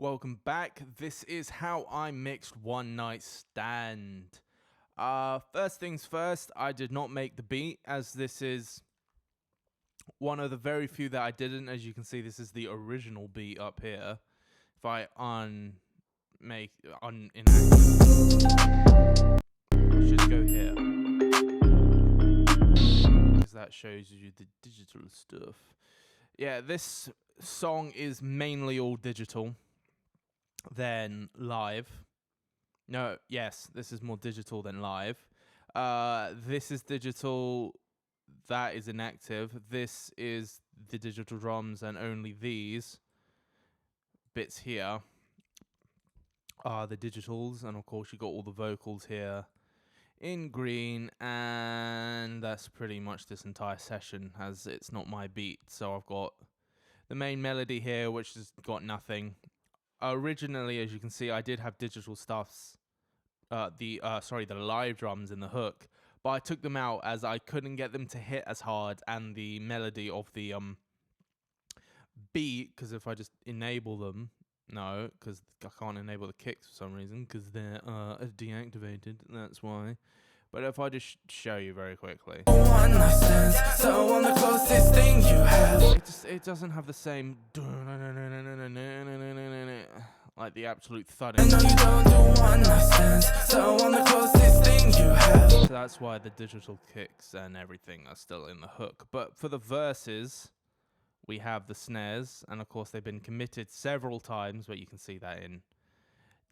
Welcome back. This is how I mixed One Night Stand. First things first, I did not make the beat, as this is one of the very few that I didn't. As you can see, this is the original beat up here. If I enact, I should go here, because that shows you the digital stuff. Yeah, this song is mainly all digital. Than live. No, yes, this is more digital than live. This is digital, that is inactive. This is the digital drums, and only these bits here are the digitals. And of course, you got all the vocals here in green, and that's pretty much this entire session, as it's not my beat. So I've got the main melody here, which has got nothing. Originally, as you can see, I did have digital stuffs, the live drums in the hook, but I took them out as I couldn't get them to hit as hard, and the melody of the beat, because if I just enable them, no, because I can't enable the kicks for some reason, because they're deactivated, that's why. But if I just show you very quickly, it doesn't have the same like the absolute thudding. So that's why the digital kicks and everything are still in the hook. But for the verses, we have the snares, and of course they've been committed several times, but you can see that in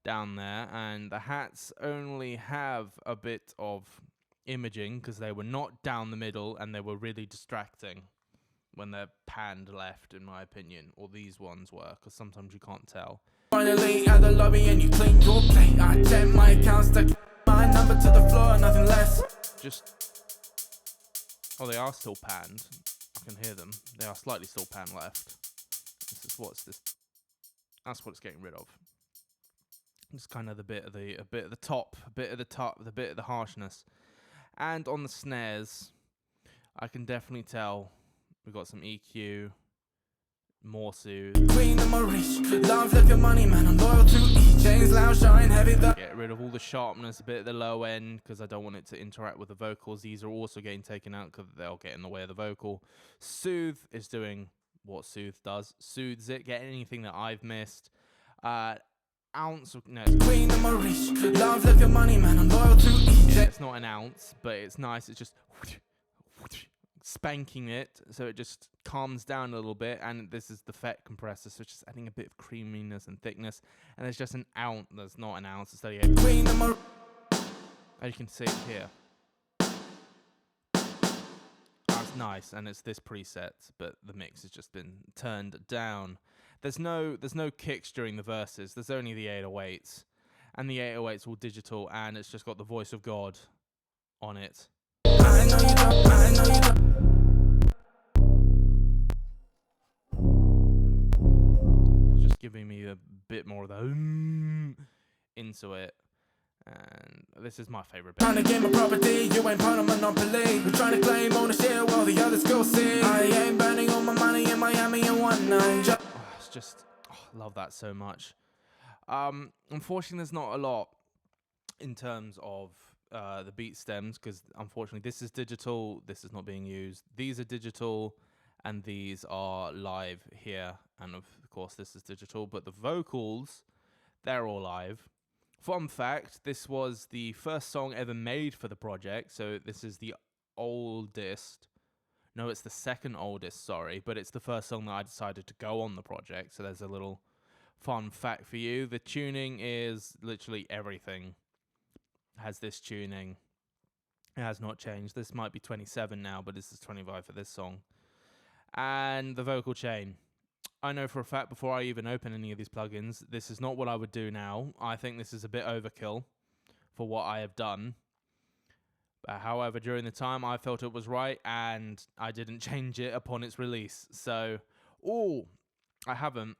down there. And the hats only have a bit of imaging because they were not down the middle, and they were really distracting when they're panned left, in my opinion. Or these ones were, because sometimes you can't tell. Finally at the lobby and you clean your plate. I check my accounts, stuck my number to the floor, nothing less. Oh, they are still panned. I can hear them. They are slightly still panned left. That's what it's getting rid of. It's kind of the bit of the top, the bit of the harshness. And on the snares, I can definitely tell we've got some EQ, more soothe. Queen of my reach, love like a money man, I'm loyal to each. Chains loud, shine heavy. Get rid of all the sharpness, a bit at the low end, because I don't want it to interact with the vocals. These are also getting taken out because they'll get in the way of the vocal. Soothe is doing what Soothe does. Soothes it, get anything that I've missed. Ounce of, no. Queen of my reach, love like a money man, I'm loyal to each. Yeah, it's not an ounce, but it's nice. It's just spanking it, so it just calms down a little bit. And this is the FET compressor, so it's just adding a bit of creaminess and thickness. And there's just an ounce. There's not an ounce. It's steady. As you can see it here. That's nice, and it's this preset, but the mix has just been turned down. There's no kicks during the verses. There's only the 808s, and the 808s all digital, and it's just got the voice of God on it. I know you don't. It's just giving me a bit more of the into it. And this is my favorite bit. Trying to get my property, you ain't part of monopoly. We're trying to claim ownership while the others go see. I ain't burning all my money in Miami in one night. It's just, I love that so much. Unfortunately, there's not a lot in terms of the beat stems, because unfortunately this is digital, this is not being used. These are digital, and these are live here, and of course this is digital. But the vocals, they're all live. Fun fact, this was the first song ever made for the project, so this is the oldest. No, it's the second oldest, sorry, but it's the first song that I decided to go on the project, so there's a little fun fact for you. The tuning is literally everything has this tuning. It has not changed. This might be 27 now, but this is 25 for this song. And the vocal chain. I know for a fact, before I even open any of these plugins, this is not what I would do now. I think this is a bit overkill for what I have done. But however, during the time, I felt it was right, and I didn't change it upon its release. So, I haven't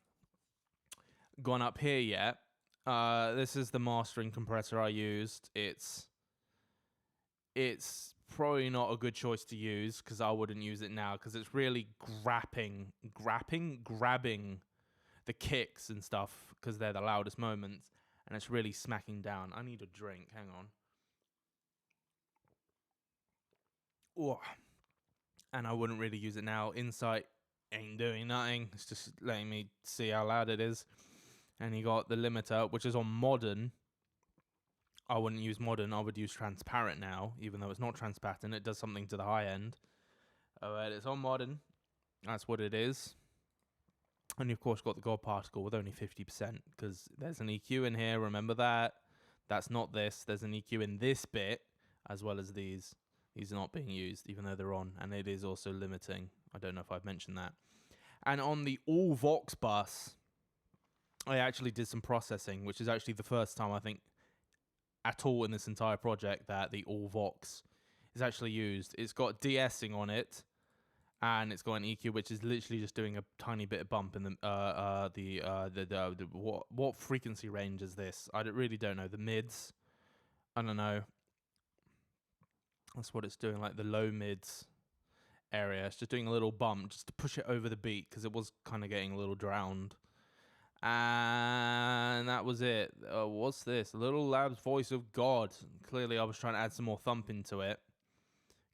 gone up here yet. This is the mastering compressor I used. It's probably not a good choice to use, because I wouldn't use it now, because it's really grabbing the kicks and stuff because they're the loudest moments, and it's really smacking down. I need a drink. Hang on. Oh. And I wouldn't really use it now. Insight ain't doing nothing. It's just letting me see how loud it is. And you got the limiter, which is on modern. I wouldn't use modern. I would use transparent now, even though it's not transparent. It does something to the high end. Alright, it's on modern. That's what it is. And you've of course got the gold particle with only 50%, because there's an EQ in here. Remember that. That's not this. There's an EQ in this bit, as well as these. These are not being used, even though they're on, and it is also limiting. I don't know if I've mentioned that. And on the all Vox bus, I actually did some processing, which is actually the first time I think at all in this entire project that the all Vox is actually used. It's got de-essing on it, and it's got an EQ, which is literally just doing a tiny bit of bump in the what frequency range is this? I really don't know. The mids, I don't know. That's what it's doing, like the low mids area. It's just doing a little bump just to push it over the beat, because it was kind of getting a little drowned. And that was it. What's this? Little Lab's Voice of God. Clearly I was trying to add some more thump into it,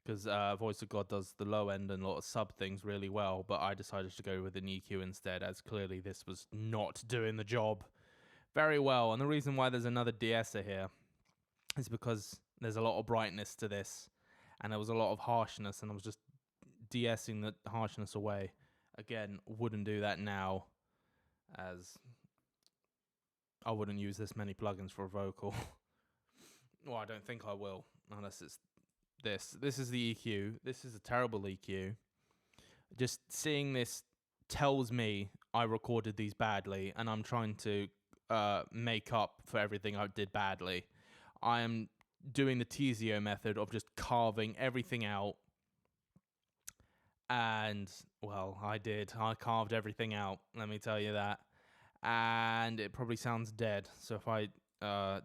because Voice of God does the low end and a lot of sub things really well, but I decided to go with an EQ instead, as clearly this was not doing the job very well. And the reason why there's another de-esser here is because there's a lot of brightness to this, and there was a lot of harshness, and I was just de-essing the harshness away. Again, wouldn't do that now, as I wouldn't use this many plugins for a vocal. Well, I don't think I will, unless it's this. This is the EQ. This is a terrible EQ. Just seeing this tells me I recorded these badly, and I'm trying to make up for everything I did badly. I am doing the Tizio method of just carving everything out, and well, I carved everything out, let me tell you that, and it probably sounds dead. So if I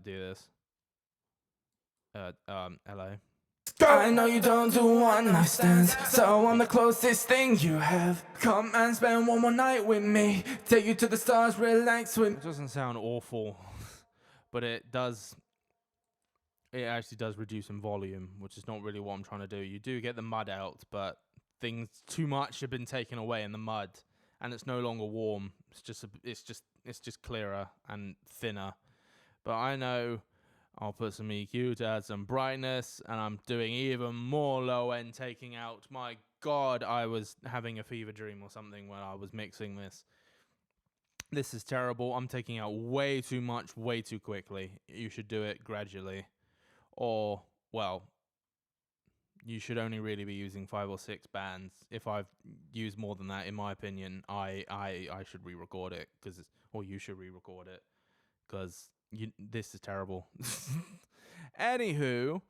do this, hello. I know you don't do one night stands, so I'm the closest thing you have. Come and spend one more night with me, take you to the stars, relax with me. It doesn't sound awful, but it does. It actually does reduce in volume, which is not really what I'm trying to do. You do get the mud out, but things too much have been taken away in the mud, and it's no longer warm. It's just clearer and thinner. But I know I'll put some EQ to add some brightness, and I'm doing even more low end taking out. My God, I was having a fever dream or something when I was mixing this. This is terrible. I'm taking out way too much, way too quickly. You should do it gradually. Or, well, you should only really be using 5 or 6 bands. If I've used more than that, in my opinion, I should re-record it, or you should re-record it, because this is terrible. Anywho,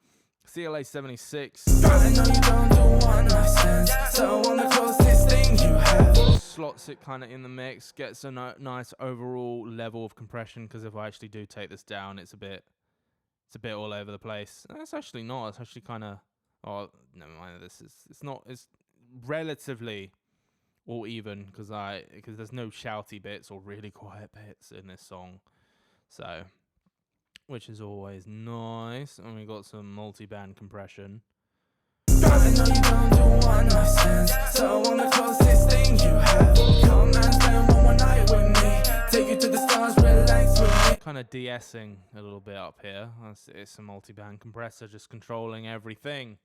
CLA 76. I know you don't do one night stands, so I'm the closest thing you have. Slots it kind of in the mix, gets a nice overall level of compression, because if I actually do take this down, it's a bit all over the place. It's actually not. It's actually kind of. Oh, never mind. It's relatively all even, because there's no shouty bits or really quiet bits in this song. So, which is always nice. And we got some multi-band compression. I know you don't do one night stands, so I'm the closest thing you have. Come and spend one more night with me, take you to the stars, relax with me. Kind of de-essing a little bit up here. It's a multi-band compressor just controlling everything.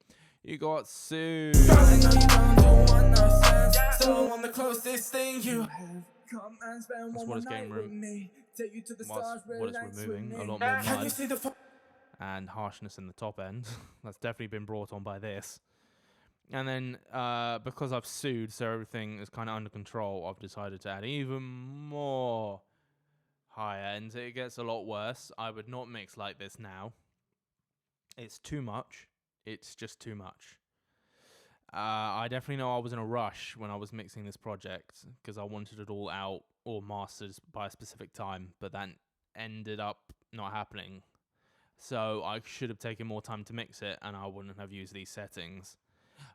You got Sued. I know you don't do one night stands, so I'm the closest thing you have. Come and spend one more night with me, take you to the stars, what it's relax with removing me. a lot more Can you mud see the and harshness in the top end. That's definitely been brought on by this. And then because I've sued, so everything is kind of under control, I've decided to add even more high end. It gets a lot worse. I would not mix like this now. It's too much. It's just too much. I definitely know I was in a rush when I was mixing this project, because I wanted it all out or mastered by a specific time, but that ended up not happening. So I should have taken more time to mix it, and I wouldn't have used these settings.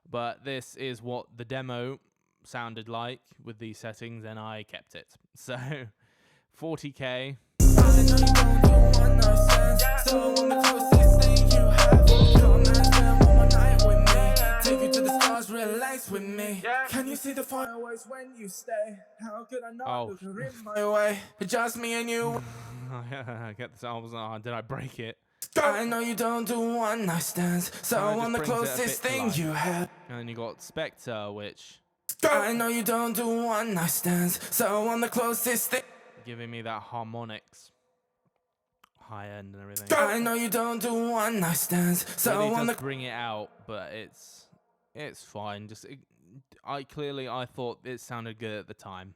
But this is what the demo sounded like with these settings, and I kept it. So 40k. I know you don't do one night stands, so I want the closest thing you have. Come and spend one more night with me. Take you to the stars, relax with me. Can you see the fireworks when you stay? How could I not look her in my way? Just me and you. I get this. Did I break it? I know you don't do one night stands, so I want the closest thing you have. And then you got Nxptune, which I know you don't do one night stands, so I want the closest thing. Giving me that harmonics, high end and everything. I know you don't do one night stands, so really I want does bring it out, but it's fine. Just I thought it sounded good at the time,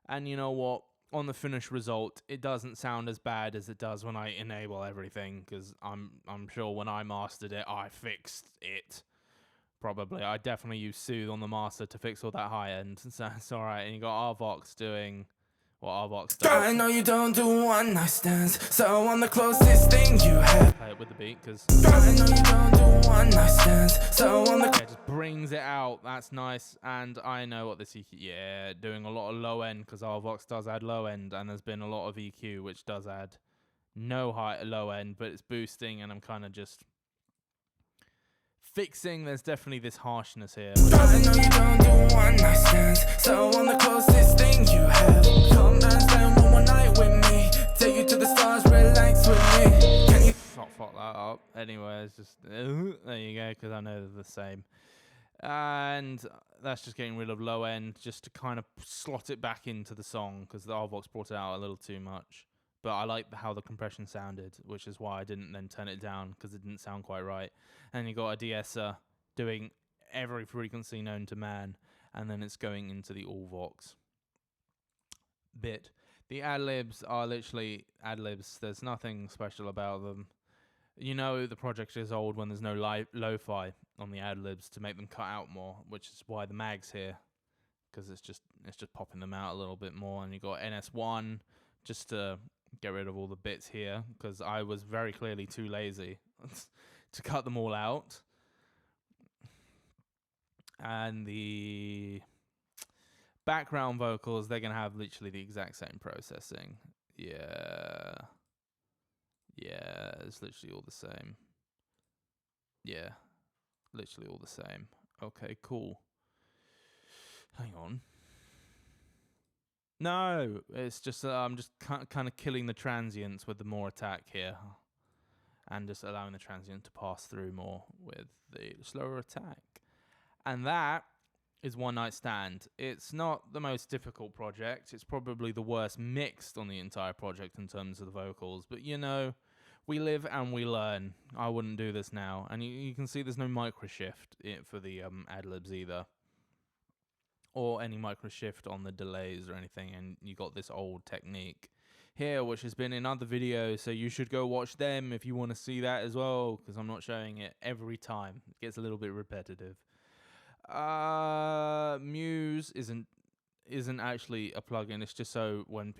and you know what? On the finished result, it doesn't sound as bad as it does when I enable everything, because I'm sure when I mastered it, I fixed it. Probably, I definitely used Soothe on the master to fix all that high end, so it's all right. And you got Arvox doing what Arvox does. I know you don't do one night stands, so I want the closest thing you have. Play it with the beat, because I know you don't do one night stands, so I want the. It just brings it out. That's nice. And I know what this EQ. Yeah, doing a lot of low end, because Arvox does add low end, and there's been a lot of EQ which does add no low end, but it's boosting, and I'm kind of just fixing. There's definitely this harshness here. I know you don't do one night stands, so I want the closest thing you have. Come and spend one more night with me. Take you to the stars, relax with me. Can you Fuck that up. Anyway, it's just there you go, because I know they're the same. And that's just getting rid of low end, just to kind of slot it back into the song, because the Arvox brought it out a little too much. But I like how the compression sounded, which is why I didn't then turn it down, because it didn't sound quite right. And you got a de-esser doing every frequency known to man, and then it's going into the all-vox bit. The ad-libs are literally ad-libs. There's nothing special about them. You know the project is old when there's no lo-fi on the ad-libs to make them cut out more, which is why the mag's here, because it's just popping them out a little bit more. And you got NS1 just to get rid of all the bits here, because I was very clearly too lazy to cut them all out. And the background vocals, they're going to have literally the exact same processing. Yeah, it's literally all the same. Yeah, literally all the same. Okay, cool. Hang on. No, it's just I'm just kind of killing the transients with the more attack here, and just allowing the transient to pass through more with the slower attack. And that is One Night Stand. It's not the most difficult project. It's probably the worst mixed on the entire project in terms of the vocals. But you know, we live and we learn. I wouldn't do this now. And you can see there's no micro shift for the ad-libs either, or any micro shift on the delays or anything. And you got this old technique here, which has been in other videos, so you should go watch them if you want to see that as well, because I'm not showing it every time. It gets a little bit repetitive. Muse isn't actually a plugin. It's just so when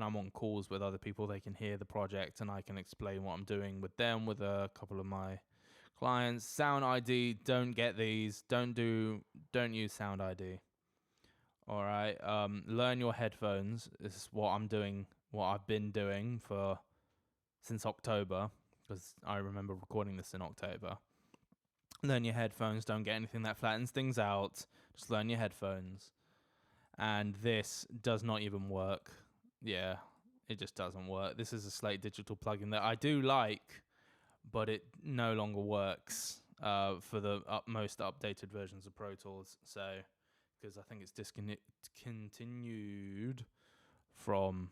I'm on calls with other people, they can hear the project and I can explain what I'm doing with them, with a couple of my clients. Sound ID, don't get these. Don't use Sound ID. All right. Learn your headphones. This is what I'm doing. What I've been doing since October, because I remember recording this in October. Learn your headphones. Don't get anything that flattens things out. Just learn your headphones. And this does not even work. Yeah, it just doesn't work. This is a Slate Digital plugin that I do like, but it no longer works for the most updated versions of Pro Tools. So, because I think it's discontinued from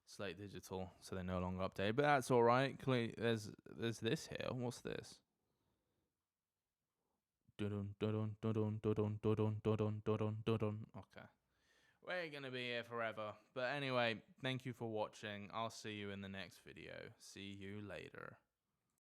Slate Digital, so they're no longer updated. But that's all right. There's this here. What's this? Okay. We're going to be here forever. But anyway, thank you for watching. I'll see you in the next video. See you later.